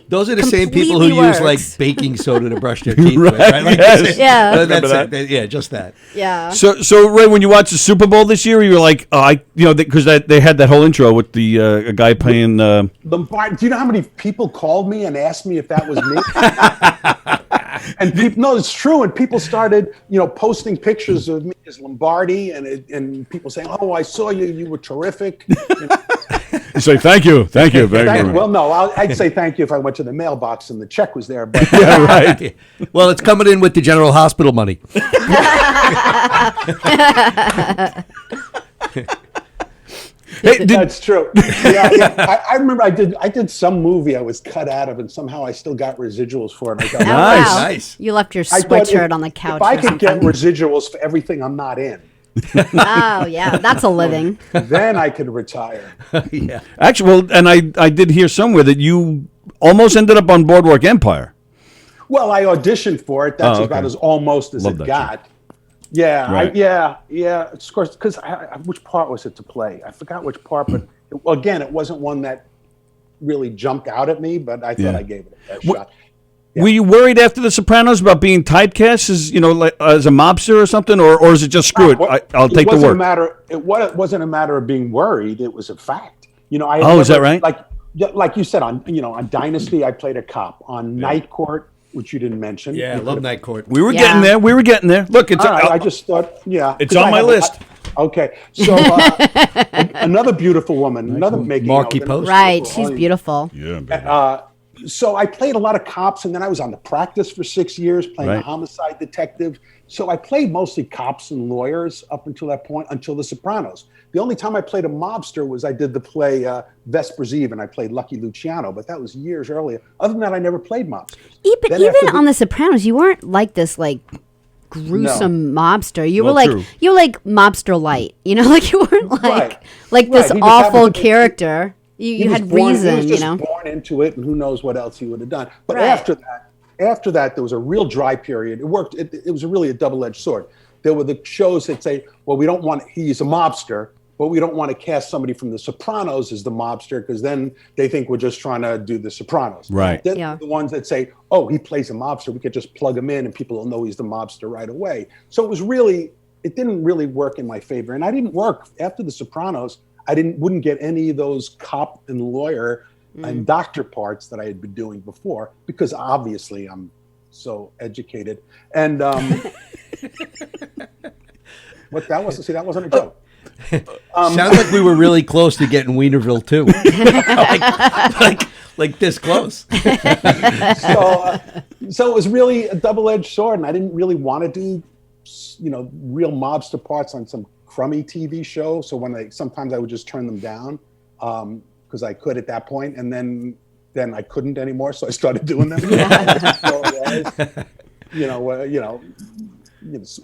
A: Those are the same people who
E: works.
A: use baking soda to brush their teeth with,
B: right?
A: Yes.
E: Yeah,
A: that's it. Yeah, just that.
E: Yeah.
B: So Ray, when you watched the Super Bowl this year, you were like, because they had that whole intro with the a guy playing
D: Lombardi. Do you know how many people called me and asked me if that was me? And it's true. And people started, posting pictures of me as Lombardi, and people saying, "Oh, I saw you. You were terrific."
B: You say thank you very much.
D: Well, no, I'd say thank you if I went to the mailbox and the check was there. But
B: yeah, right.
A: Well, it's coming in with the General Hospital money.
B: Hey,
D: that's true. Yeah. I remember I did some movie I was cut out of, and somehow I still got residuals for it.
A: Nice.
E: You left your sweatshirt on the couch.
D: If I could get residuals for everything I'm not in,
E: oh yeah, that's a living.
D: Then I could retire.
A: Yeah.
B: Actually, and I did hear somewhere that you almost ended up on Boardwalk Empire.
D: Well, I auditioned for it. That's about as almost as it got. Yeah,
B: right.
D: Of course, because which part was it to play? I forgot which part, but again, it wasn't one that really jumped out at me, but I thought I gave it a shot. Yeah.
B: Were you worried after The Sopranos about being typecast as a mobster or something, or is it just screw it? I'll take the work.
D: It wasn't a matter of being worried. It was a fact.
B: Is that right?
D: Like you said, on Dynasty, I played a cop. On Night Court, which you didn't mention.
A: Yeah, I love Night Court.
B: We were getting there. Look, it's.
D: I just thought,
B: it's on my list.
D: Okay, so another beautiful woman,
A: Marky Post.
E: Right, she's beautiful.
B: Yeah.
D: So I played a lot of cops, and then I was on The Practice for 6 years, playing a homicide detective. So I played mostly cops and lawyers up until that point, until The Sopranos. The only time I played a mobster was I did the play Vesper's Eve, and I played Lucky Luciano, but that was years earlier. Other than that, I never played mobsters.
E: But even on The Sopranos, you weren't like this gruesome mobster. You were like mobster light. You weren't this awful character. You had reason,
D: He was just born into it, and who knows what else he would have done. But after that, there was a real dry period. It worked. It was really a double-edged sword. there were the shows that say, well, we don't want, he's a mobster, but we don't want to cast somebody from The Sopranos as the mobster because then they think we're just trying to do The Sopranos.
B: Right.
D: Then
E: Yeah.
D: the ones that say, oh, he plays a mobster, we could just plug him in and people will know he's the mobster right away. So it didn't really work in my favor. And I didn't work after The Sopranos. I wouldn't get any of those cop and lawyer and doctor parts that I had been doing before because obviously I'm so educated. And that wasn't a joke.
A: Sounds like we were really close to getting Wienerville too. like this close.
D: So it was really a double-edged sword, and I didn't really want to do, real mobster parts on some crummy TV show. So sometimes I would just turn them down because I could at that point, and then I couldn't anymore, so I started doing them.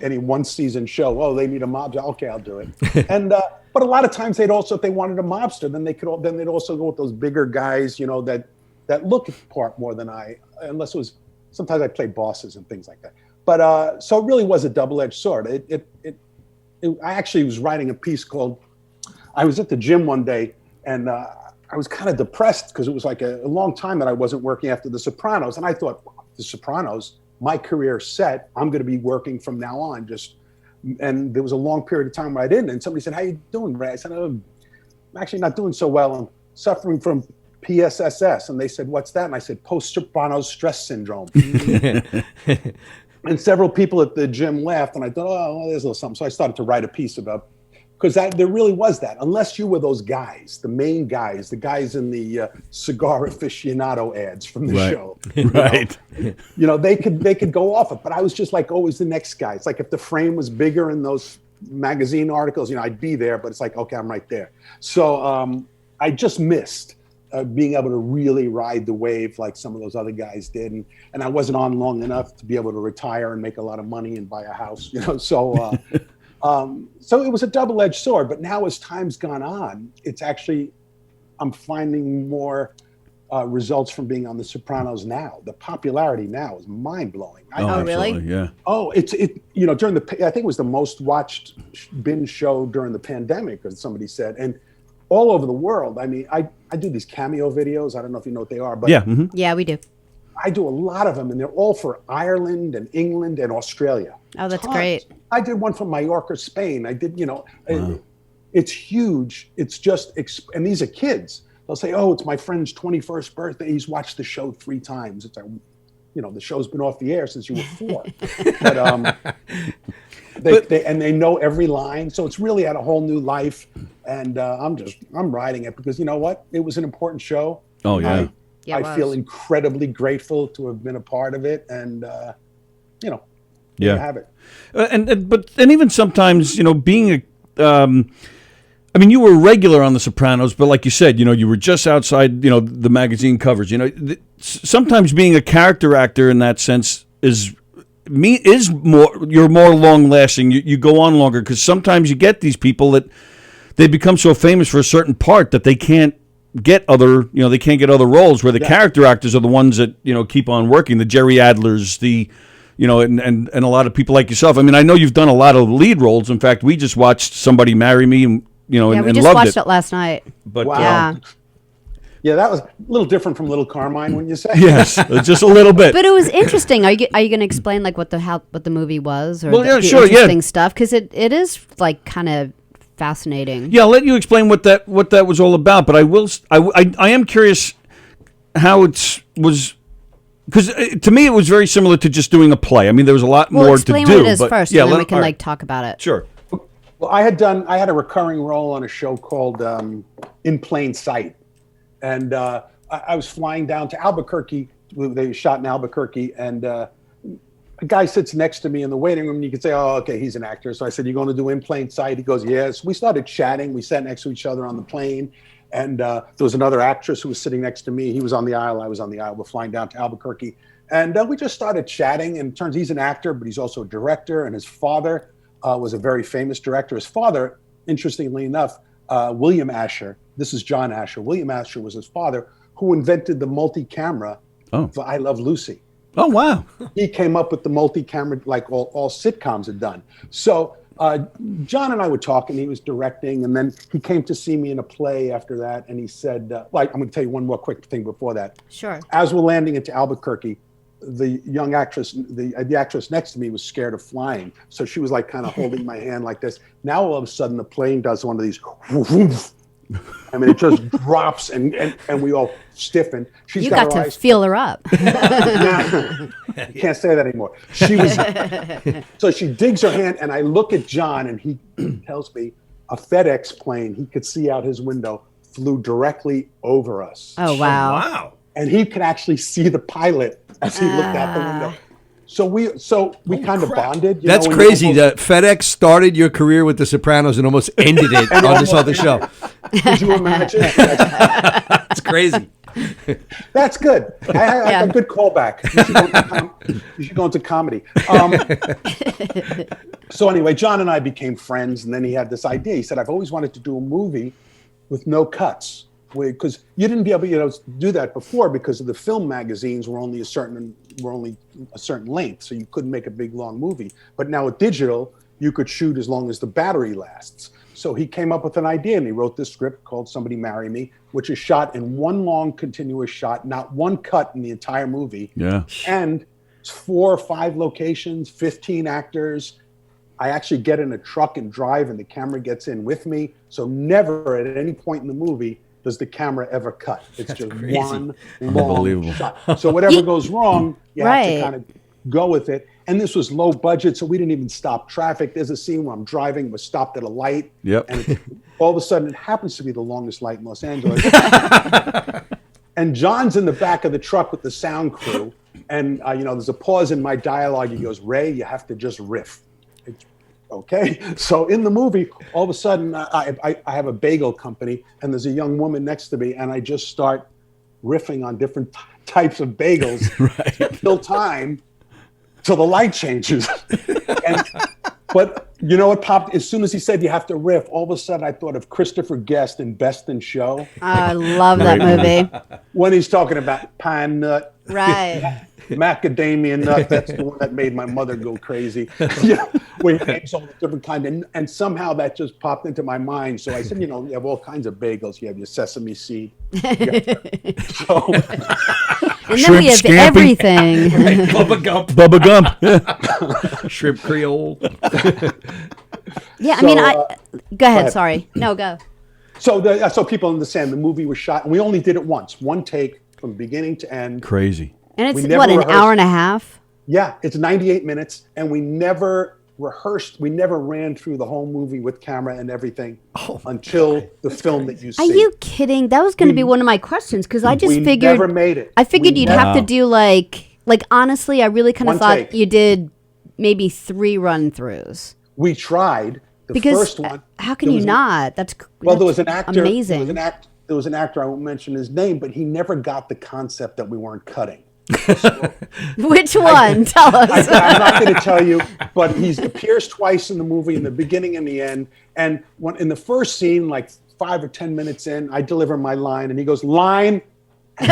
D: Any one season show, oh, they need a mobster, okay, I'll do it. And but a lot of times if they wanted a mobster, then they'd also go with those bigger guys, that look at the part more than unless it was, sometimes I played bosses and things like that. But so it really was a double-edged sword. I actually was writing a piece called, I was at the gym one day and I was kind of depressed because it was like a long time that I wasn't working after The Sopranos. And I thought, wow, The Sopranos, my career set, I'm going to be working from now on. And there was a long period of time where I didn't. And somebody said, how you doing, Ray? I said, I'm actually not doing so well. I'm suffering from PSSS. And they said, what's that? And I said, post-Sopranos stress syndrome. And several people at the gym laughed. And I thought, oh, well, there's a little something. So I started to write a piece about, because there really was that. Unless you were those guys, the main guys, the guys in the cigar aficionado ads from the show.
B: Right.
D: They could go off it, but I was just like always the next guy. It's like if the frame was bigger in those magazine articles, I'd be there, but it's like, okay, I'm right there. So I just missed being able to really ride the wave like some of those other guys did. And I wasn't on long enough to be able to retire and make a lot of money and buy a house, so... So it was a double-edged sword, but now as time's gone on, it's actually, I'm finding more results from being on The Sopranos now. The popularity now is mind-blowing.
E: Oh, really?
B: Yeah.
D: Oh, I think it was the most watched binge show during the pandemic, as somebody said, and all over the world. I mean, I do these cameo videos. I don't know if you know what they are, but
E: Yeah, we do.
D: I do a lot of them, and they're all for Ireland and England and Australia.
E: Oh, that's
D: Tons.
E: great.
D: I did one from Mallorca, Spain. I did, it's huge. It's just, and these are kids. They'll say, oh, it's my friend's 21st birthday. He's watched the show 3 times. It's like, the show's been off the air since you were 4. But they know every line. So it's really had a whole new life. And I'm riding it because you know what? It was an important show.
B: Oh, yeah.
D: I feel incredibly grateful to have been a part of it, and there you have it.
B: But even sometimes, being you were a regular on The Sopranos, but like you said, you were just outside, the magazine covers. Sometimes being a character actor in that sense you're more long lasting. You go on longer because sometimes you get these people that they become so famous for a certain part that they can't get other roles where the character actors are the ones that keep on working. The Jerry Adlers, and a lot of people like yourself. I mean, I know you've done a lot of lead roles. In fact, we just watched Somebody Marry Me, and
E: we
B: and
E: just
B: loved
E: watched it last night.
B: But
D: wow. Yeah, that was a little different from Little Carmine, when you say.
B: Yes, just a little bit.
E: But it was interesting. Are you going to explain like what the movie was, or the
B: sure,
E: interesting stuff? Because it is like kind of fascinating.
B: Yeah, I'll let you explain what that was all about. But I am curious how it was, because to me it was very similar to just doing a play. I mean, there was a lot more to do.
E: Explain what it is first,
B: yeah,
E: and then we can talk about it.
B: Sure.
D: Well, I had a recurring role on a show called In Plain Sight, and I was flying down to Albuquerque. They shot in Albuquerque, and a guy sits next to me in the waiting room, and you could say, oh, okay, he's an actor. So I said, you're going to do In Plain Sight? He goes, yes. We started chatting. We sat next to each other on the plane, and there was another actress who was sitting next to me. He was on the aisle. I was on the aisle. We're flying down to Albuquerque, and we just started chatting, and it turns he's an actor, but he's also a director, and his father was a very famous director. His father, interestingly enough, William Asher, this is John Asher. William Asher was his father, who invented the multi-camera for I Love Lucy.
B: Oh, wow.
D: He came up with the multi-camera, like all sitcoms had done. So John and I were talking. He was directing, and then he came to see me in a play after that. And he said, I'm going to tell you one more quick thing before that.
E: Sure.
D: As we're landing into Albuquerque, the young actress, the actress next to me was scared of flying. So she was like kind of holding my hand like this. Now all of a sudden the plane does one of these, I mean, it just drops and we all stiffen. She's
E: You got to feel her up.
D: You can't say that anymore. So she digs her hand, and I look at John, and he tells me a FedEx plane he could see out his window flew directly over us.
E: Oh, wow.
B: Wow.
D: And he could actually see the pilot as he looked out the window. So we kind of bonded.
A: That's crazy that FedEx started your career with The Sopranos and almost ended it on this other show.
D: Could you imagine?
A: That's crazy.
D: That's good. I a good callback. You should go into comedy. So anyway, John and I became friends, and then he had this idea. He said, "I've always wanted to do a movie with no cuts." Because you didn't be able to do that before because of the film magazines were only a certain length, so you couldn't make a big long movie. But now with digital, you could shoot as long as the battery lasts. So he came up with an idea, and he wrote this script called Somebody Marry Me, which is shot in one long continuous shot, not one cut in the entire movie.
B: Yeah.
D: And it's 4 or 5 locations, 15 actors. I actually get in a truck and drive, and the camera gets in with me. So never at any point in the movie does the camera ever cut. It's just
A: crazy.
D: one long shot. So whatever goes wrong, you have to kind of go with it. And this was low budget, so we didn't even stop traffic. There's a scene where I'm driving, we're stopped at a light.
B: Yep.
D: And all of a sudden, it happens to be the longest light in Los Angeles. And John's in the back of the truck with the sound crew. And, there's a pause in my dialogue. He goes, "Ray, you have to just riff." Okay, so in the movie, all of a sudden, I have a bagel company, and there's a young woman next to me, and I just start riffing on different types of bagels to kill time till the light changes. But you know what popped? As soon as he said you have to riff, all of a sudden I thought of Christopher Guest in Best in Show.
E: I love that movie.
D: When he's talking about pine nut.
E: Right.
D: Macadamia nut, that's the one that made my mother go crazy. Where he makes all the different kinds, and somehow that just popped into my mind. So I said, you have all kinds of bagels. You have your sesame seed.
E: And then we have everything.
B: Bubba Gump.
A: Shrimp Creole.
E: Yeah, go ahead. Sorry. No, go.
D: So people understand the movie was shot, and we only did it once, one take from beginning to end.
B: Crazy.
E: And it's an hour and a half?
D: Yeah, it's 98 minutes, and we never rehearsed. We never ran through the whole movie with camera and everything until the film that you see.
E: Are you kidding? That was going to be one of my questions, because I just figured.
D: We never made it.
E: I figured you'd have to do like honestly, I really kind of thought you did maybe 3 run-throughs.
D: We tried. The first one.
E: How can you not? There was an actor.
D: Amazing. There was an actor, I won't mention his name, but he never got the concept that we weren't cutting.
E: Which one? Tell us.
D: I'm not going to tell you, but he appears twice in the movie, in the beginning and the end. And in the first scene, like 5 or 10 minutes in, I deliver my line, and he goes, "Line." You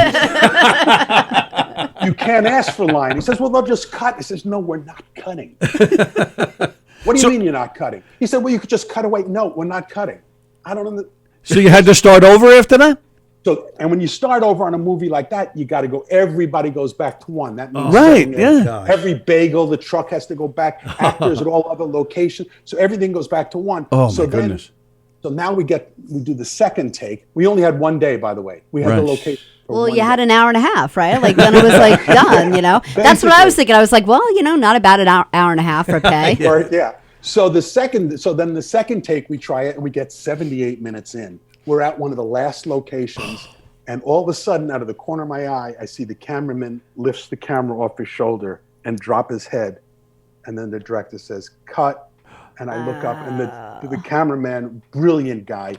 D: can't ask for line. He says, "Well, they'll just cut." He says, "No, we're not cutting." What do you mean you're not cutting? He said, "Well, you could just cut away." "No, we're not cutting." I don't know.
B: So you had to start over after that?
D: So, and when you start over on a movie like that, you got to go. Everybody goes back to one. That means every bagel, the truck has to go back. Actors at all other locations, so everything goes back to one.
B: Oh my goodness!
D: So now we do the second take. We only had one day, by the way. We had the location.
E: Well, you had an hour and a half, right? Like then it was like done. That's what I was thinking. I was like, well, not about an hour and a half for pay.
D: Yeah. So then the second take, we try it, and we get 78 minutes in. We're at one of the last locations, and all of a sudden, out of the corner of my eye, I see the cameraman lifts the camera off his shoulder and drop his head, and then the director says, "Cut," and I look up, and the cameraman, brilliant guy,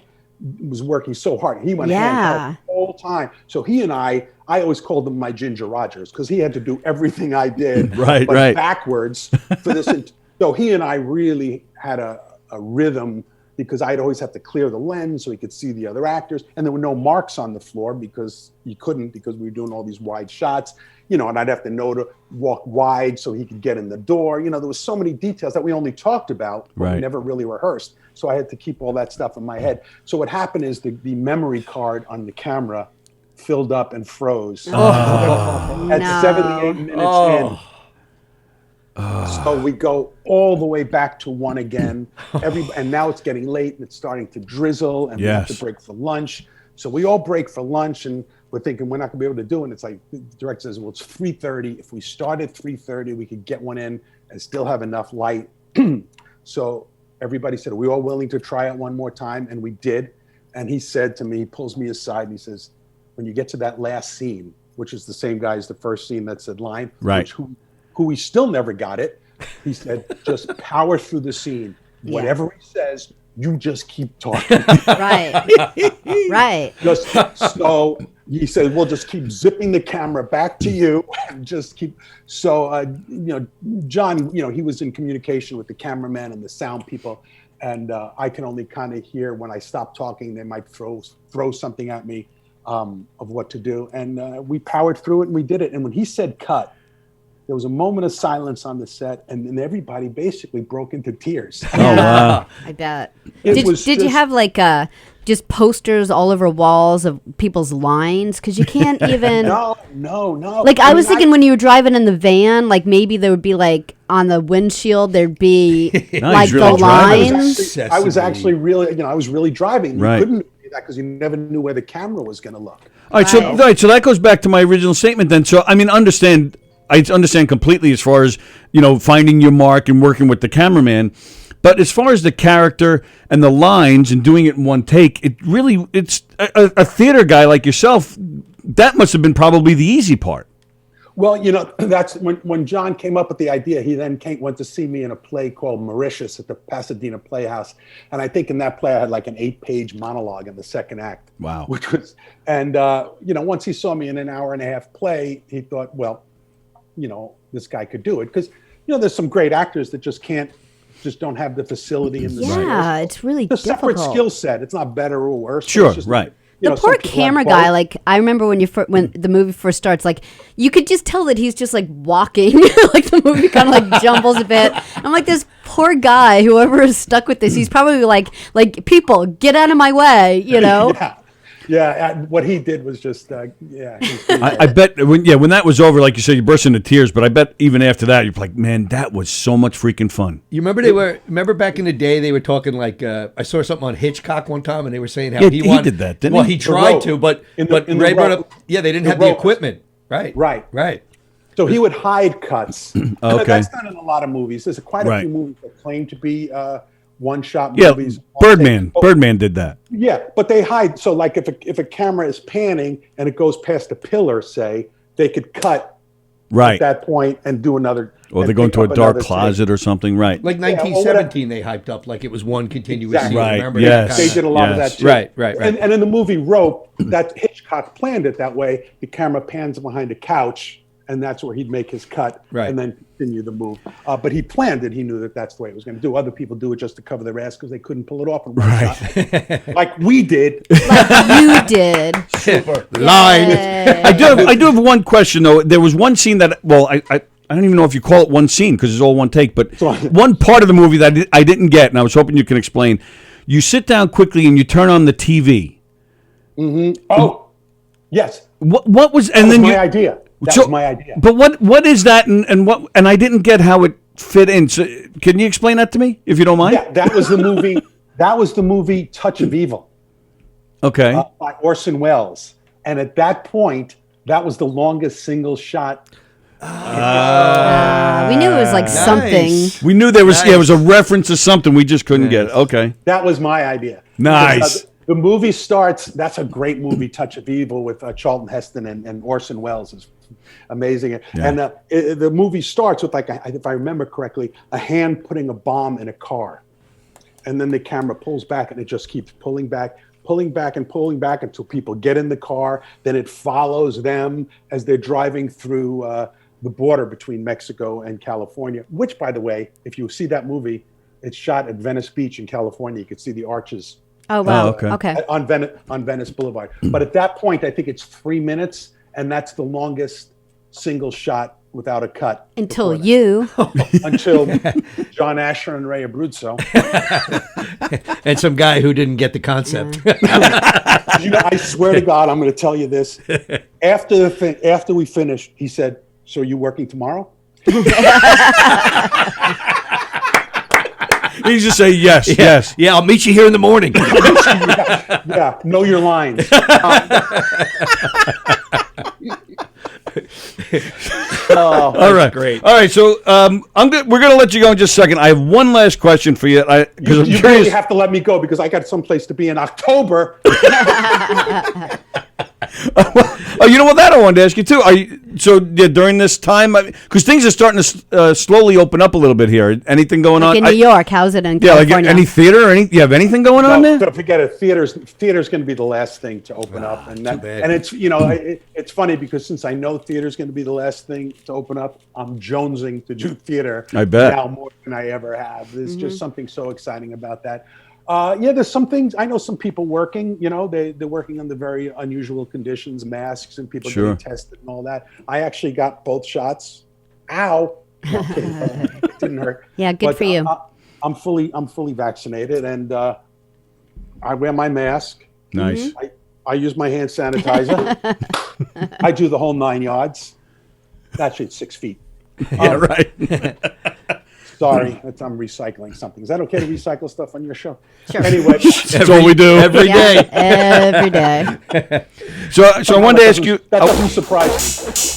D: was working so hard. He went hand the whole time. So he and I always called him my Ginger Rogers, because he had to do everything I did,
B: right,
D: backwards for this. So he and I really had a rhythm because I'd always have to clear the lens so he could see the other actors. And there were no marks on the floor because he couldn't, because we were doing all these wide shots, and I'd have to know to walk wide so he could get in the door. There was so many details that we only talked about, but we never really rehearsed. So I had to keep all that stuff in my head. So what happened is the memory card on the camera filled up and froze at 78 minutes in. So we go all the way back to 1 again. And now it's getting late and it's starting to drizzle and we have to break for lunch. So we all break for lunch and we're thinking we're not going to be able to do it. And it's like the director says, well, it's 3:30. If we start at 3:30, we could get one in and still have enough light. So everybody said, are we all willing to try it one more time? And we did. And he said to me, he pulls me aside and he says, when you get to that last scene, which is the same guy as the first scene that said line,
B: right.
D: who he still never got it. He said, just power through the scene. Whatever he says, you just keep talking.
E: Right.
D: So he said, we'll just keep zipping the camera back to you and just keep. So, John, he was in communication with the cameraman and the sound people. And I can only kind of hear when I stop talking, they might throw something at me of what to do. And we powered through it and we did it. And when he said cut, there was a moment of silence on the set, and then everybody basically broke into tears.
E: Oh, wow. I bet. Did you have just posters all over walls of people's lines? Because you can't even...
D: No.
E: I was thinking when you were driving in the van, maybe there would be on the windshield, there'd be the lines.
D: I was actually really, I was really driving.
B: Right.
D: You couldn't do that because you never knew where the camera was going to look.
B: All right, so that goes back to my original statement then. So, I understand completely as far as, finding your mark and working with the cameraman. But as far as the character and the lines and doing it in one take, it's a theater guy like yourself, that must have been probably the easy part.
D: Well, that's when John came up with the idea, he then went to see me in a play called Mauritius at the Pasadena Playhouse. And I think in that play I had an 8-page monologue in the second act.
B: Wow.
D: Which was, and, once he saw me in an hour and a half play, he thought, well, this guy could do it. Because, there's some great actors that just don't have the facility in the
E: it's really
D: difficult. Separate skill set. It's not better or worse.
B: Sure, right.
E: The poor camera guy, I remember when the movie first starts, you could just tell that he's just walking, the movie kind of jumbles a bit. I'm like, this poor guy, whoever is stuck with this, he's probably like people, get out of my way,
D: Yeah, what he did was just,
B: I bet when that was over, like you said, you burst into tears. But I bet even after that, you're like, man, that was so much freaking fun.
A: You remember back in the day, they were talking I saw something on Hitchcock one time, and they were saying how he
B: did that, didn't he?
A: Well, he tried to, but Ray brought up, they didn't have the equipment. Right.
D: So he would hide cuts.
B: Okay.
D: That's not in a lot of movies. There's quite a few movies that claim to be one-shot
B: Yeah,
D: movies.
B: Birdman did that.
D: Yeah, but they hide. So if a camera is panning and it goes past a pillar, say, they could cut at that point and do another.
B: Or they go into a dark closet or something, right?
A: Like 1917, they hyped up like it was one continuous scene.
B: Right,
A: remember?
B: yes.
D: They did a lot of that too.
A: Right.
D: And in the movie Rope, that Hitchcock planned it that way. The camera pans behind a couch, and that's where he'd make his cut and then continue the move. But he planned it. He knew that that's the way it was going to do. Other people do it just to cover their ass because they couldn't pull it off in one shot. Like we did.
E: Like you did.
D: Super.
A: Line.
B: I do have one question, though. There was one scene that, I don't even know if you call it one scene because it's all one take, but one part of the movie that I didn't get, and I was hoping you can explain. You sit down quickly and you turn on the TV.
D: Mm-hmm. Oh, yes.
B: What was, and then
D: my idea. That was my idea.
B: But what is that, and I didn't get how it fit in. So can you explain that to me, if you don't mind?
D: Yeah, that was the movie. That was the movie Touch of Evil.
B: Okay.
D: By Orson Welles, and at that point, that was the longest single shot.
E: We knew it was like something.
B: We knew there was it was a reference to something. We just couldn't get it. Okay.
D: That was my idea.
B: Nice.
D: The movie starts. That's a great movie, Touch of Evil, with Charlton Heston and Orson Welles is amazing. Yeah. And the movie starts with if I remember correctly, a hand putting a bomb in a car, and then the camera pulls back and it just keeps pulling back until people get in the car. Then it follows them as they're driving through the border between Mexico and California. Which, by the way, if you see that movie, It's shot at Venice Beach in California. You could see the arches
E: Oh wow.
B: Oh, okay.
D: on Venice Boulevard. But at that point, I think it's 3 minutes, and that's the longest single shot without a cut.
E: Until
D: before that.
E: you.
D: Until John Asher and Ray Abruzzo.
A: And some guy who didn't get the concept.
D: You know, I swear to God, I'm going to tell you this. After we finished, he said, "So are you working tomorrow?"
B: You just say yes, yes.
A: Yeah, I'll meet you here in the morning.
D: Yeah, know your lines.
B: All right,
A: great.
B: All right, so we're gonna let you go in just a second. I have one last question for you, because I'm
D: You
B: curious.
D: really have to let me go because I got someplace to be in October.
B: Oh, you know what? That I wanted to ask you too. During this time, because things are starting to slowly open up a little bit here. Anything going on
E: In New York, how's it in
B: Yeah, like
E: California?
B: any theater? You have anything going on there?
D: Don't forget it. Theater's going to be the last thing to open up, and
A: bad.
D: it's it's funny because since I know theater's going to be the last thing to open up, I'm jonesing to do theater.
B: I bet.
D: Now more than I ever have. There's just something so exciting about that. There's some things. I know some people working. You know, they're working under very unusual conditions, masks, and people
B: Sure.
D: getting tested and all that. I actually got both shots. Ow! Okay, it didn't hurt.
E: Yeah, good for you.
D: I'm fully vaccinated, and I wear my mask.
B: Nice.
D: I use my hand sanitizer. I do the whole 9 yards. Actually, it's 6 feet.
B: Yeah, right.
D: Sorry, I'm recycling something. Is that okay to recycle stuff on your show?
E: Sure.
D: Anyway,
B: That's all we do.
A: Every day.
E: Every day.
B: So I wanted to ask you.
D: that doesn't surprise me.